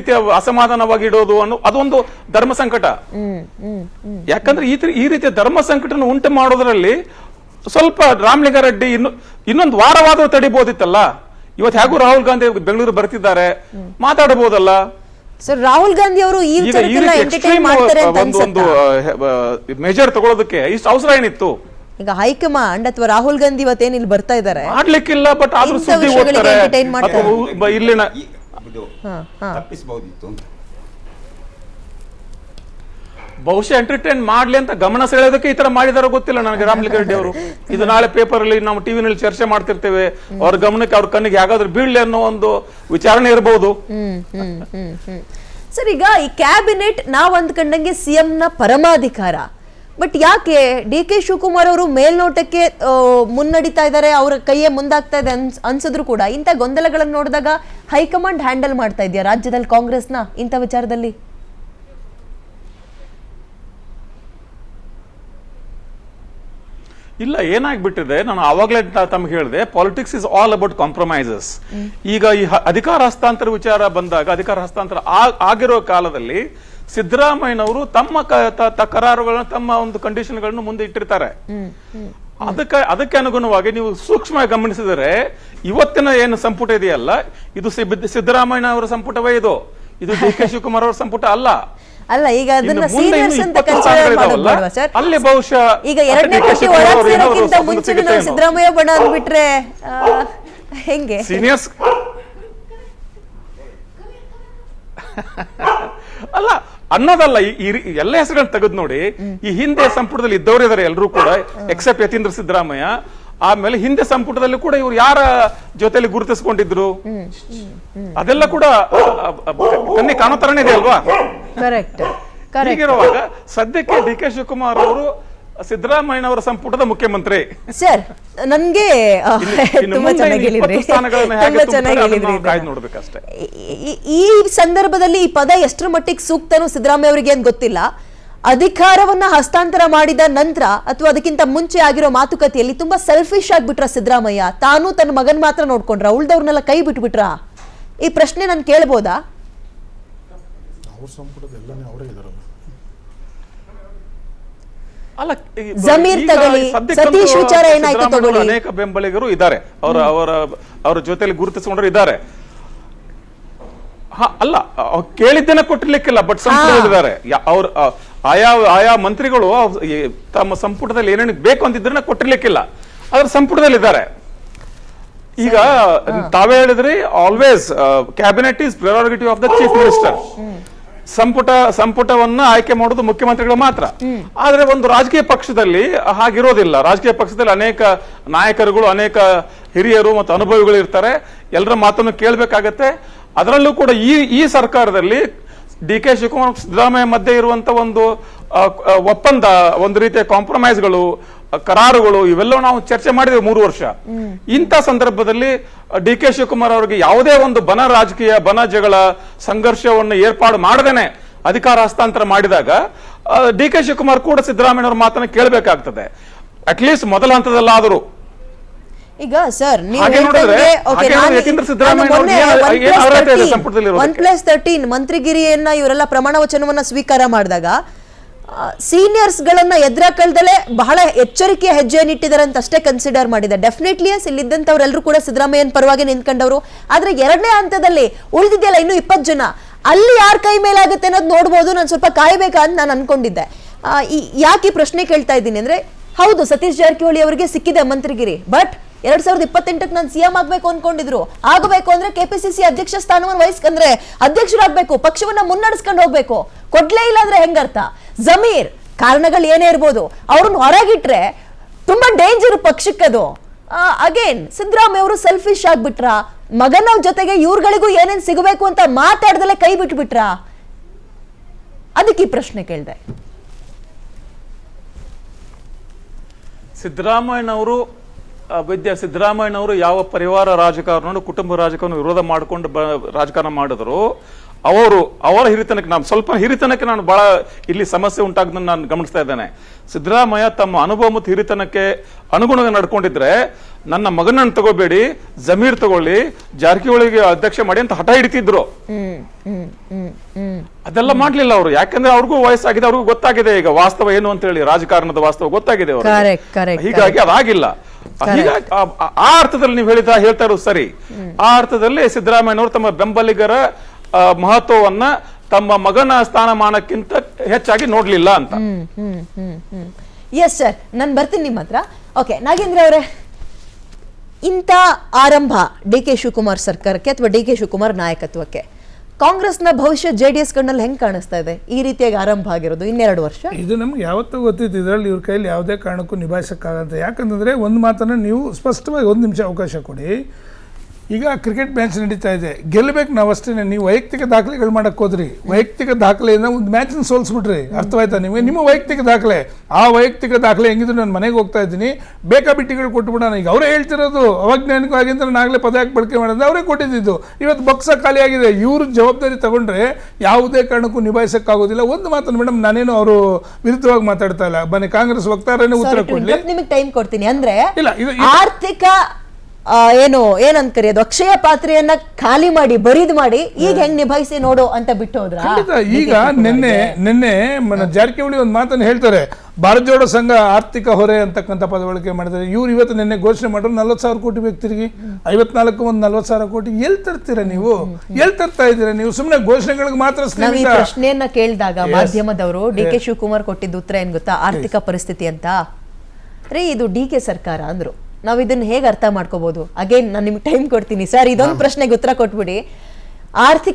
ರೀತಿಯ ಅಸಮಾಧಾನವಾಗಿ ಇಡೋದು ಅನ್ನೋ ಅದೊಂದು ಧರ್ಮ ಸಂಕಟ. ಯಾಕಂದ್ರೆ ಈ ರೀತಿಯ ಧರ್ಮ ಸಂಕಟನ ಉಂಟು ಮಾಡೋದ್ರಲ್ಲಿ ಸ್ವಲ್ಪ ರಾಮಲಿಂಗಾರೆಡ್ಡಿ ಇನ್ನೊಂದು ವಾರವಾದರೂ ತಡಿಬಹುದಿತ್ತಲ್ಲ. ಇವತ್ತು ಹೇಗೂ ರಾಹುಲ್ ಗಾಂಧಿ ಬೆಂಗಳೂರು ಬರ್ತಿದ್ದಾರೆ, ಮಾತಾಡಬಹುದಲ್ಲ. ಸರ್ ರಾಹುಲ್ ಗಾಂಧಿ ಅವರು ಒಂದು ಮೆಜರ್ ತಗೊಳ್ಳೋದಕ್ಕೆ ಇಷ್ಟು ಅವಸರ ಏನಿತ್ತು? ಈಗ ಹೈಕಮಾಂಡ್ ಅಥವಾ ರಾಹುಲ್ ಗಾಂಧಿ ಇವತ್ತೇನು ಇಲ್ಲಿ ಬರ್ತಾ ಇದ್ದಾರೆ ಮಾಡ್ಲಿಕ್ಕಿಲ್ಲ, ಬಟ್ ಆದ್ರೂ ಸುದ್ದಿ ಓದ್ತಾರೆ ಇಲ್ಲಿನ ತಪ್ಪಿಸಬಹುದಿತ್ತು. ಬಹುಶಃ ಎಂಟರ್ಟೈನ್ ಮಾಡ್ಲಿ ಅಂತ ಗಮನ ಸೆಳೆಯೋದಕ್ಕೆ ಈ ತರ ಮಾಡಿದಾರೋ ಗೊತ್ತಿಲ್ಲ ನನಗೆ ರಾಮಲಿಂಗಾರೆಡ್ಡಿ ಅವರು. ಇದು ನಾಳೆ ಪೇಪರ್ ಅಲ್ಲಿ ನಾವು ಟಿವಿನಲ್ಲಿ ಚರ್ಚೆ ಮಾಡ್ತಿರ್ತೇವೆ, ಅವ್ರ ಗಮನಕ್ಕೆ ಅವ್ರ ಕಣ್ಣಿಗೆ ಯಾವ್ದಾದ್ರು ಬೀಳ್ಲಿ ಅನ್ನೋ ಒಂದು ವಿಚಾರಣೆ ಇರಬಹುದು. ಸರ್ ಈಗ ಈ ಕ್ಯಾಬಿನೆಟ್ ನಾವ್ ಅಂದ್ಕೊಂಡಂಗೆ ಸಿಎಂ ನ ಪರಮಾಧಿಕಾರ, ಬಟ್ ಯಾಕೆ ಡಿ ಕೆ ಶಿವಕುಮಾರ್ ಅವರು ಮೇಲ್ನೋಟಕ್ಕೆ ಮುನ್ನಡಿತಾ ಇದ್ದಾರೆ, ಅವರ ಕೈಯೇ ಮುಂದಾಗ್ತಾ ಇದೆ ಅನ್ಸಿದ್ರು ಕೂಡ ಇಂಥ ಗೊಂದಲಗಳನ್ನು ನೋಡಿದಾಗ ಹೈಕಮಾಂಡ್ ಹ್ಯಾಂಡಲ್ ಮಾಡ್ತಾ ಇದೆಯಾ ರಾಜ್ಯದಲ್ಲಿ ಕಾಂಗ್ರೆಸ್ನ ಇಂಥ ವಿಚಾರದಲ್ಲಿ? ಇಲ್ಲ, ಏನಾಗ್ಬಿಟ್ಟಿದೆ, ನಾನು ಆವಾಗಲೇ ತಮ್ಗೆ ಹೇಳಿದೆ, politics is all about compromises. ಈಗ ಈ ಅಧಿಕಾರ ಹಸ್ತಾಂತರ ವಿಚಾರ ಬಂದಾಗ, ಅಧಿಕಾರ ಹಸ್ತಾಂತರ ಆಗಿರೋ ಕಾಲದಲ್ಲಿ ಸಿದ್ದರಾಮಯ್ಯನವರು ತಮ್ಮ ಕರಾರುಗಳನ್ನ, ತಮ್ಮ ಒಂದು ಕಂಡೀಷನ್ಗಳನ್ನು ಮುಂದೆ ಇಟ್ಟಿರ್ತಾರೆ. ಅದಕ್ಕೆ ಅನುಗುಣವಾಗಿ ನೀವು ಸೂಕ್ಷ್ಮ ಗಮನಿಸಿದರೆ ಇವತ್ತಿನ ಏನು ಸಂಪುಟ ಇದೆಯಲ್ಲ, ಇದು ಸಿದ್ದರಾಮಯ್ಯ ಅವರ ಸಂಪುಟವೇ ಇದು ಡಿ ಕೆ ಶಿವಕುಮಾರ್ ಅವರ ಸಂಪುಟ ಅಲ್ಲ. ಅಲ್ಲ, ಈಗ ಅದನ್ನ ಸೀನಿಯರ್ಸ್ ಅಂತ ಕನ್ಸಿಡರ್ ಮಾಡೋದು ಸರ್. ಅಲ್ಲಿ ಬಹುಶಃ ಈಗ ಎರಡನೇ ಪಟ್ಟಿ ಒಳಗಿರೋಕ್ಕಿಂತ ಮುಂಚೆ ನಾವು ಸಿದ್ದರಾಮಯ್ಯ ಬಣ ಅಂದ್ಬಿಟ್ರೆ ಹೆಂಗೆ ಸೀನಿಯರ್ಸ್? ಅಲ್ಲ ಅನ್ನೋದಲ್ಲ, ಎಲ್ಲ ಹೆಸರುಗಳನ್ನ ತೆಗೆದು ನೋಡಿ. ಈ ಹಿಂದೆ ಸಂಪುಟದಲ್ಲಿ ಇದ್ದವರು ಇದಾರೆ ಎಲ್ಲರೂ ಕೂಡ, ಎಕ್ಸೆಪ್ಟ್ ಯತೀಂದ್ರ ಸಿದ್ದರಾಮಯ್ಯ. ಆಮೇಲೆ ಹಿಂದೆ ಸಂಪುಟದಲ್ಲಿ ಕೂಡ ಇವ್ರು ಯಾರ ಜೊತೆಲಿ ಗುರುತಿಸ್ಕೊಂಡಿದ್ರು ಅದೆಲ್ಲ ಕೂಡ ಕಣ್ಣಿ ಕಾಣೋ ತರನೇ ಇದೆ ಅಲ್ವಾ? ಕರೆಕ್ಟ್. ಹೀಗಿರುವಾಗ ಸದ್ಯಕ್ಕೆ ಡಿ ಕೆ ಶಿವಕುಮಾರ್ ಅವರು ಸಿದ್ದರಾಮಯ್ಯನವರ ಸಂಪುಟದ ಮುಖ್ಯಮಂತ್ರಿ. ಸರ್ ನನ್ಗೆ ತುಂಬಾ ಚೆನ್ನಾಗಿ ನೋಡ್ಬೇಕಷ್ಟೇ. ಈ ಸಂದರ್ಭದಲ್ಲಿ ಈ ಪದ ಎಷ್ಟರ ಮಟ್ಟಿಗೆ ಸೂಕ್ತನೋ ಸಿದ್ದರಾಮಯ್ಯ ಅವರಿಗೆ ಅಂತ ಗೊತ್ತಿಲ್ಲ. ಅಧಿಕಾರವನ್ನ ಹಸ್ತಾಂತರ ಮಾಡಿದ ನಂತರ ಅಥವಾ ಅದಕ್ಕಿಂತ ಮುಂಚೆ ಆಗಿರೋ ಮಾತುಕತೆಯಲ್ಲಿ ತುಂಬಾ ಸೆಲ್ಫಿಶ್ ಆಗ್ಬಿಟ್ರ ಸಿದ್ದರಾಮಯ್ಯ, ತಾನು ತನ್ನ ಮಗನ್ ಮಾತ್ರ ನೋಡ್ಕೊಂಡ್ರ, ಉಳ್ದವ್ರನ್ನೆಲ್ಲ ಕೈ ಬಿಟ್ಬಿಟ್ರ? ಈ ಪ್ರಶ್ನೆ ನಾನು ಕೇಳ್ಬೋದಾ? ಅಲ್ಲ, ಜಮೀರ್ ತಗೊಳ್ಳಿ, ಸತೀಶ್ ವಿಚಾರ ಏನಾಯ್ತು ತಗೊಳ್ಳಿ, ಅನೇಕ ಬೆಂಬಲಿಗರು ಇದ್ದಾರೆ, ಅವರ ಜೊತೆಲಿ ಗುರುತಿಸಿಕೊಂಡ್ರು ಇದ್ದಾರೆ. ಅಲ್ಲ, ಕೇಳಿದ್ದೇನೆ ಕೊಟ್ಟಿರ್ಲಿಕ್ಕಿಲ್ಲ, ಬಟ್ ಸಂಪುಟದಲ್ಲಿದ್ದಾರೆ. ಅವ್ರ ಆಯಾ ಮಂತ್ರಿಗಳು ತಮ್ಮ ಸಂಪುಟದಲ್ಲಿ ಏನೇನು ಬೇಕು ಅಂತಿದ್ರೆ ಕೊಟ್ಟಿರ್ಲಿಕ್ಕಿಲ್ಲ, ಅದ್ರ ಸಂಪುಟದಲ್ಲಿದ್ದಾರೆ. ಈಗ ತಾವೇ ಹೇಳಿದ್ರಿ, always cabinet is priority of the chief minister. ಸಂಪುಟವನ್ನ ಆಯ್ಕೆ ಮಾಡೋದು ಮುಖ್ಯಮಂತ್ರಿಗಳು ಮಾತ್ರ. ಆದ್ರೆ ಒಂದು ರಾಜಕೀಯ ಪಕ್ಷದಲ್ಲಿ ಹಾಗಿರೋದಿಲ್ಲ. ರಾಜಕೀಯ ಪಕ್ಷದಲ್ಲಿ ಅನೇಕ ನಾಯಕರುಗಳು, ಅನೇಕ ಹಿರಿಯರು ಮತ್ತು ಅನುಭವಿಗಳು ಇರ್ತಾರೆ. ಎಲ್ಲರ ಮಾತನ್ನು ಕೇಳಬೇಕಾಗತ್ತೆ. ಅದರಲ್ಲೂ ಕೂಡ ಈ ಸರ್ಕಾರದಲ್ಲಿ ಡಿ ಕೆ ಶಿವಕುಮಾರ್ ಸಿದ್ದರಾಮಯ್ಯ ಮಧ್ಯೆ ಇರುವಂತ ಒಂದು ಒಪ್ಪಂದ, ಒಂದು ರೀತಿಯ ಕಾಂಪ್ರಮೈಸ್ಗಳು, ಕರಾರುಗಳು, ಇವೆಲ್ಲ ನಾವು ಚರ್ಚೆ ಮಾಡಿದ್ದೇವೆ 3 ವರ್ಷ. ಇಂಥ ಸಂದರ್ಭದಲ್ಲಿ ಡಿ ಕೆ ಶಿವಕುಮಾರ್ ಅವರಿಗೆ ಯಾವುದೇ ಒಂದು ರಾಜಕೀಯ ಜಗಳ ಸಂಘರ್ಷವನ್ನು ಏರ್ಪಾಡು ಮಾಡದೇನೆ ಅಧಿಕಾರ ಹಸ್ತಾಂತರ ಮಾಡಿದಾಗ ಡಿ ಕೆ ಶಿವಕುಮಾರ್ ಕೂಡ ಸಿದ್ದರಾಮಯ್ಯ ಅವರ ಮಾತನ್ನು ಕೇಳಬೇಕಾಗ್ತದೆ, ಅಟ್ಲೀಸ್ಟ್ ಮೊದಲ ಹಂತದಲ್ಲಾದರೂ. ಈಗ ಸರ್ +13 ಮಂತ್ರಿಗಿರಿಯನ್ನ ಇವರೆಲ್ಲ ಪ್ರಮಾಣ ವಚನವನ್ನ ಸ್ವೀಕಾರ ಮಾಡಿದಾಗ ಸೀನಿಯರ್ಸ್ ಗಳನ್ನ ಎದುರಾಕಳ್ದಲೆ ಬಹಳ ಎಚ್ಚರಿಕೆಯ ಹೆಜ್ಜೆಯನ್ನಿಟ್ಟಿದ್ದಾರೆ ಅಂತ ಅಷ್ಟೇ ಕನ್ಸಿಡರ್ ಮಾಡಿದೆ. ಡೆಫಿನೆಟ್ಲಿ ಇಲ್ಲಿದ್ದಂಥವ್ರೆಲ್ಲರೂ ಕೂಡ ಸಿದ್ದರಾಮಯ್ಯನ ಪರವಾಗಿ ನಿಂತ್ಕೊಂಡವರು. ಆದ್ರೆ ಎರಡನೇ ಹಂತದಲ್ಲಿ ಉಳಿದಿದೆಯಲ್ಲ ಇನ್ನು 20 ಜನ, ಅಲ್ಲಿ ಯಾರ ಕೈ ಮೇಲಾಗುತ್ತೆ ಅನ್ನೋದು ನೋಡ್ಬೋದು. ನಾನು ಸ್ವಲ್ಪ ಕಾಯ್ಬೇಕಾ ಅಂತ ನಾನು ಅನ್ಕೊಂಡಿದ್ದೆ. ಯಾಕೆ ಪ್ರಶ್ನೆ ಕೇಳ್ತಾ ಇದ್ದೀನಿ ಅಂದ್ರೆ, ಹೌದು ಸತೀಶ್ ಜಾರಕಿಹೊಳಿ ಅವರಿಗೆ ಸಿಕ್ಕಿದೆ ಮಂತ್ರಿಗಿರಿ, ಬಟ್ 2028ಕ್ಕೆ ನಾನು ಸಿಎಂ ಆಗ್ಬೇಕು ಅನ್ಕೊಂಡಿದ್ರು. ಆಗಬೇಕು ಅಂದ್ರೆ ಕೆಪಿಸಿಸಿ ಅಧ್ಯಕ್ಷ ಸ್ಥಾನವನ್ನು ವಹಿಸ್ಕೊಂಡ್ರೆ ಅಧ್ಯಕ್ಷರಾಗ್ಬೇಕು, ಪಕ್ಷವನ್ನ ಮುನ್ನಡೆಸ್ಕೊಂಡು ಹೋಗ್ಬೇಕು. ಕೊಡ್ಲೇ ಇಲ್ಲ ಅಂದ್ರೆ ಹೆಂಗರ್ಥ? ಜಮೀರ್ ಕಾರಣಗಳು ಏನೇ ಇರ್ಬೋದು, ಅವ್ರನ್ನ ಹೊರಗಿಟ್ರೆ ತುಂಬಾ ಡೇಂಜರ್ ಪಕ್ಷಕ್ಕದು. ಅಗೇನ್ ಸಿದ್ದರಾಮಯ್ಯ ಅವರು ಸೆಲ್ಫಿಶ್ ಆಗ್ಬಿಟ್ರ, ಮಗನ ಜೊತೆಗೆ ಇವ್ರುಗಳಿಗೂ ಏನೇನ್ ಸಿಗಬೇಕು ಅಂತ ಮಾತಾಡ್ದಲೆ ಕೈ ಬಿಟ್ಬಿಟ್ರ? ಅದಕ್ಕೆ ಈ ಪ್ರಶ್ನೆ ಕೇಳಿದೆ. ಸಿದ್ದರಾಮಯ್ಯನವರು ಯಾವ ಪರಿವಾರ ರಾಜಕಾರಣ, ಕುಟುಂಬ ರಾಜಕಾರಣ ವಿರೋಧ ಮಾಡಿಕೊಂಡು ರಾಜಕಾರಣ ಮಾಡಿದ್ರು, ಅವರ ಹಿರಿತನಕ್ಕೆ ನಾನು ಸ್ವಲ್ಪ ಹಿರಿತನಕ್ಕೆ ನಾನು ಬಹಳ ಇಲ್ಲಿ ಸಮಸ್ಯೆ ಉಂಟಾಗೋದನ್ನ ನಾನು ಗಮನಿಸ್ತಾ ಇದ್ದೇನೆ. ಸಿದ್ದರಾಮಯ್ಯ ತಮ್ಮ ಅನುಭವ ಮತ್ತು ಹಿರಿತನಕ್ಕೆ ಅನುಗುಣವಾಗಿ ನಡ್ಕೊಂಡಿದ್ರೆ ನನ್ನ ಮಗನನ್ನು ತಗೋಬೇಡಿ, ಜಮೀರ್ ತಗೊಳ್ಳಿ, ಜಾರಕಿಹೊಳಿಗೆ ಅಧ್ಯಕ್ಷ ಮಾಡಿ ಅಂತ ಹಠ ಹಿಡಿತಿದ್ರು. ಅದೆಲ್ಲ ಮಾಡ್ಲಿಲ್ಲ ಅವರು. ಯಾಕಂದ್ರೆ ಅವ್ರಿಗೂ ವಯಸ್ಸಾಗಿದೆ, ಅವ್ರಿಗೂ ಗೊತ್ತಾಗಿದೆ ಈಗ ವಾಸ್ತವ ಏನು ಅಂತ ಹೇಳಿ, ರಾಜಕಾರಣದ ವಾಸ್ತವ ಗೊತ್ತಾಗಿದೆ ಅವರು. ಹೀಗಾಗಿ ಅದಾಗಿಲ್ಲ. ಹೀಗಾಗಿ ಆ ಅರ್ಥದಲ್ಲಿ ನೀವು ಹೇಳ್ತಾ ಇರೋದು ಸರಿ. ಆ ಅರ್ಥದಲ್ಲಿ ಸಿದ್ದರಾಮಯ್ಯನವರು ತಮ್ಮ ಬೆಂಬಲಿಗರ ಮಹತ್ವವನ್ನ ತಮ್ಮ ಮಗನ ಸ್ಥಾನಮಾನಕ್ಕಿಂತ ಹೆಚ್ಚಾಗಿ ನೋಡ್ಲಿಲ್ಲ ಅಂತ. ಎಸ್ ಸರ್, ನಾನು ಬರ್ತೀನಿ ನಿಮ್ಮ ಹತ್ರ. ಓಕೆ, ನಾಗೇಂದ್ರ ಅವರೇ, ಇಂಥ ಆರಂಭ ಡಿ ಕೆ ಶಿವಕುಮಾರ್ ಸರ್ಕಾರಕ್ಕೆ ಅಥವಾ ಡಿ ಕೆ ಶಿವಕುಮಾರ್ ನಾಯಕತ್ವಕ್ಕೆ ಕಾಂಗ್ರೆಸ್ನ ಭವಿಷ್ಯ JDS ಕಣ್ಣಲ್ಲಿ ಹೆಂಗ್ ಕಾಣಿಸ್ತಾ ಇದೆ? ಈ ರೀತಿಯಾಗಿ ಆರಂಭ ಆಗಿರೋದು 2 ವರ್ಷ. ಇದು ನಮ್ಗೆ ಯಾವತ್ತೂ ಗೊತ್ತಿತ್ತು, ಇದರಲ್ಲಿ ಇವ್ರ ಕೈಲಿ ಯಾವುದೇ ಕಾರಣಕ್ಕೂ ನಿಭಾಯಿಸೋಕ್ಕಾಗಂತ. ಯಾಕಂತಂದರೆ ಒಂದು ಮಾತನ್ನು ನೀವು ಸ್ಪಷ್ಟವಾಗಿ 1 ನಿಮಿಷ ಅವಕಾಶ ಕೊಡಿ. ಈಗ ಕ್ರಿಕೆಟ್ ಮ್ಯಾಚ್ ನಡೀತಾ ಇದೆ, ಗೆಲ್ಲಬೇಕು ನಾವು ಅಷ್ಟೇ. ನೀವು ವೈಯಕ್ತಿಕ ದಾಖಲೆಗಳು ಮಾಡಕ್ಕೆ ಹೋದ್ರಿ, ವೈಯಕ್ತಿಕ ದಾಖಲೆಯಿಂದ ಒಂದು ಮ್ಯಾಚನ್ನು ಸೋಲ್ಸ್ಬಿಟ್ರಿ, ಅರ್ಥವಾಯ್ತಾ ನಿಮಗೆ? ನಿಮ್ಮ ವೈಯಕ್ತಿಕ ದಾಖಲೆ, ಆ ವೈಯಕ್ತಿಕ ದಾಖಲೆ ಹೆಂಗಿದ್ರು ನಾನು ಮನೆಗೆ ಹೋಗ್ತಾ ಇದ್ದೀನಿ, ಬೇಕಾಬಿಟ್ಟಿಗಳು ಕೊಟ್ಬಿಡೋಣ. ಈಗ ಅವರೇ ಹೇಳ್ತಿರೋದು ಅವಜ್ಞಾನಿಕವಾಗಿಂತ ನಾಗಲೇ ಪದ ಯಾಕೆ ಬಳಕೆ ಮಾಡೋದು, ಅವರೇ ಕೊಟ್ಟಿದ್ದು. ಇವತ್ತು ಬಕ್ಸ ಖಾಲಿಯಾಗಿದೆ. ಇವರು ಜವಾಬ್ದಾರಿ ತಗೊಂಡ್ರೆ ಯಾವುದೇ ಕಾರಣಕ್ಕೂ ನಿಭಾಯಿಸೋಕ್ಕಾಗೋದಿಲ್ಲ. ಒಂದು ಮಾತನ್ನು ಮೇಡಮ್, ನಾನೇನು ಅವರು ವಿರುದ್ಧವಾಗಿ ಮಾತಾಡ್ತಾ ಇಲ್ಲ, ಬನ್ನಿ ಕಾಂಗ್ರೆಸ್ ವಕ್ತಾರನೇ ಉತ್ತರ ಕೊಡ್ಲಿ. ನಿಮಗೆ ಟೈಮ್ ಕೊಡ್ತೀನಿ. ಅಂದ್ರೆ ಇಲ್ಲ, ಆರ್ಥಿಕ ಏನಂತ ಕರೆಯೋದು, ಅಕ್ಷಯ ಪಾತ್ರೆಯನ್ನ ಖಾಲಿ ಮಾಡಿ ಬರಿದ್ ಮಾಡಿ ಈಗ ಹೆಂಗ್ ನಿಭಾಯಿಸಿ ನೋಡು ಅಂತ ಬಿಟ್ಟು ಹೋದ್ರ. ಈಗ ನಿನ್ನೆ ಜಾರಕಿಹೊಳಿ ಒಂದು ಮಾತನ್ನು ಹೇಳ್ತಾರೆ, ಭಾರತ ಜೋಡೋ ಸಂಘ ಆರ್ಥಿಕ ಹೊರೆ ಅಂತಕ್ಕಂಥ ಪದ ಬಳಕೆ ಮಾಡಿದ್ದಾರೆ. ಇವ್ರು ಇವತ್ತು ನಿನ್ನೆ ಘೋಷಣೆ ಮಾಡಿದ್ರು 40,000 ಕೋಟಿ ಬೇಕು ತಿರುಗಿ, 54 ಒಂದು 40,000 ಕೋಟಿ. ಎಲ್ಲಿ ತರ್ತೀರಾ ನೀವು? ಎಲ್ಲಿ ತರ್ತಾ ಇದ್ದೀರಾ ನೀವು? ಸುಮ್ಮನೆ ಘೋಷಣೆಗಳಿಗೆ ಮಾತ್ರ. ನಾವು ಈ ಪ್ರಶ್ನೆಯನ್ನ ಕೇಳಿದಾಗ ಮಾಧ್ಯಮದವರು ಡಿ ಕೆ ಶಿವಕುಮಾರ್ ಕೊಟ್ಟಿದ್ದ ಉತ್ತರ ಏನ್ ಗೊತ್ತಾ? ಆರ್ಥಿಕ ಪರಿಸ್ಥಿತಿ ಅಂತ. ರೀ, ಇದು ಡಿ ಕೆ ಸರ್ಕಾರ ಅಂದ್ರು. ನಾವು ಇದನ್ನ ಹೇಗೆ ಅರ್ಥ ಮಾಡ್ಕೋಬಹುದು? ಅಗೇನ್ ನಾನು ನಿಮ್ಗೆ ಟೈಮ್ ಕೊಡ್ತೀನಿ ಸರ್, ಇದೊಂದು ಪ್ರಶ್ನೆಗೆ ಉತ್ತರ ಕೊಟ್ಬಿಡಿ. ಆರ್ಥಿಕ